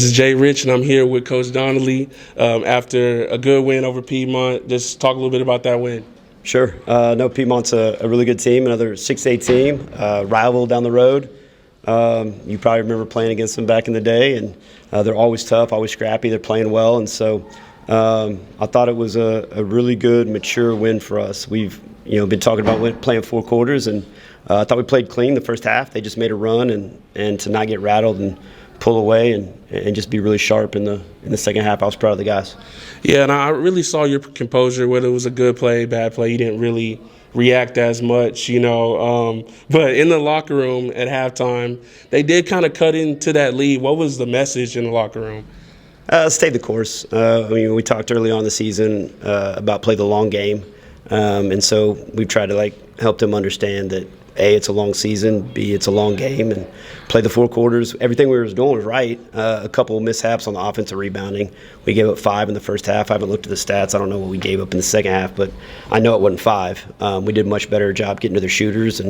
This is Jay Rich, and I'm here with Coach Donnelly after a good win over Piedmont. Just talk a little bit about that win. Sure. No, Piedmont's a really good team, another 6A team, rival down the road. You probably remember playing against them back in the day, and they're always tough, always scrappy. They're playing well, and so I thought it was a really good, mature win for us. We've been talking about playing 4 quarters, and I thought we played clean the first half. They just made a run, and to not get rattled and pull away and just be really sharp in the second half. I was proud of the guys. Yeah, and I really saw your composure, whether it was a good play, bad play. You didn't really react as much, But in the locker room at halftime, they did kind of cut into that lead. What was the message in the locker room? Stay the course. We talked early on in the season about play the long game. And so we've tried to help them understand that A, it's a long season, B, it's a long game, and play the 4 quarters. Everything we were doing was right. A couple of mishaps on the offensive rebounding. We gave up 5 in the first half. I haven't looked at the stats. I don't know what we gave up in the second half, but I know it wasn't 5. We did a much better job getting to their shooters,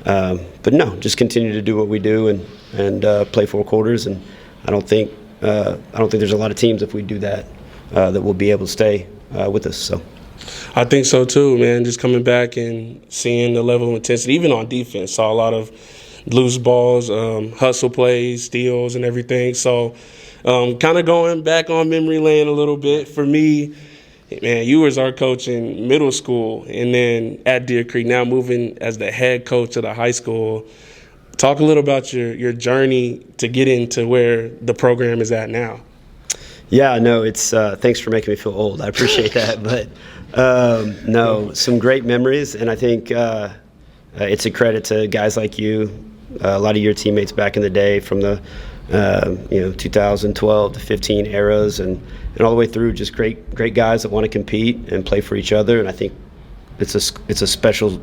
but no, just continue to do what we do and play 4 quarters. And I don't think there's a lot of teams, if we do that, that will be able to stay with us. So. I think so too, man. Just coming back and seeing the level of intensity, even on defense, saw a lot of loose balls, hustle plays, steals, and everything. So, kind of going back on memory lane a little bit for me. Man, you was our coach in middle school, and then at Deer Creek, now moving as the head coach of the high school. Talk a little about your journey to get into where the program is at now. Yeah, no, it's thanks for making me feel old. I appreciate that, but no, some great memories, and I think it's a credit to guys like you, a lot of your teammates back in the day from the 2012 to 15 eras, and all the way through, just great guys that want to compete and play for each other. And I think it's a special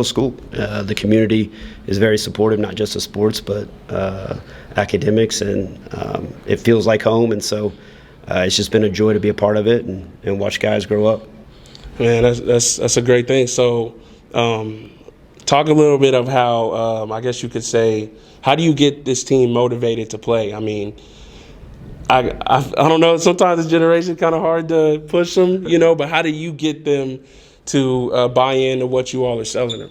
school. The community is very supportive, not just of sports, but academics, and it feels like home. And so it's just been a joy to be a part of it and watch guys grow up. Man, that's a great thing. So talk a little bit of how, I guess you could say, how do you get this team motivated to play? I mean, I don't know, sometimes this generation kind of hard to push them, but how do you get them to buy into what you all are selling them?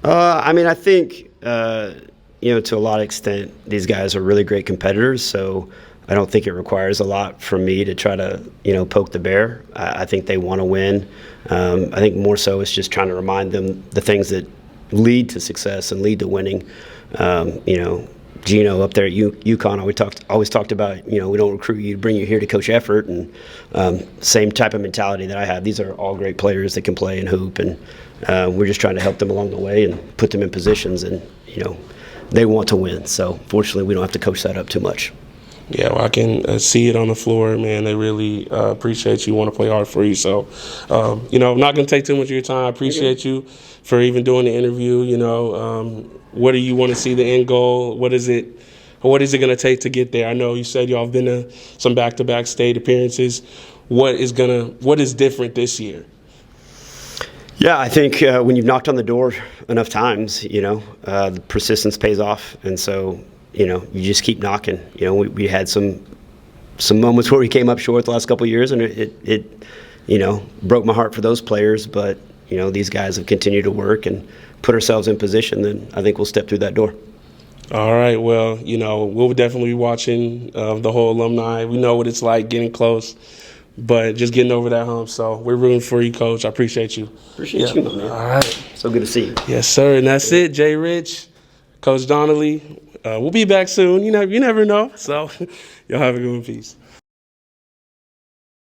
I think, to a lot of extent, these guys are really great competitors, so I don't think it requires a lot from me to try to, poke the bear. I think they want to win. I think more so it's just trying to remind them the things that lead to success and lead to winning. Gino up there at UConn always talked about, we don't recruit you to bring you here to coach effort, and same type of mentality that I have. These are all great players that can play and hoop, and we're just trying to help them along the way and put them in positions, and they want to win. So fortunately, we don't have to coach that up too much. Yeah, well, I can see it on the floor, man. They really appreciate you, want to play hard for you. So, I'm not going to take too much of your time. I appreciate you for even doing the interview. What do you want to see the end goal? What is it going to take to get there? I know you said y'all have been to some back-to-back state appearances. What is different this year? Yeah, I think when you've knocked on the door enough times, the persistence pays off, and so you just keep knocking. We had some moments where we came up short the last couple of years, and it broke my heart for those players. But these guys have continued to work and put ourselves in position. Then I think we'll step through that door. All right. Well, we'll definitely be watching the whole alumni. We know what it's like getting close, but just getting over that hump. So we're rooting for you, Coach. I appreciate you. Appreciate you, man. All right. So good to see you. Yes, sir. And that's it. Jay Rich, Coach Donnelly. We'll be back soon. You never know. So y'all have a good one. Peace.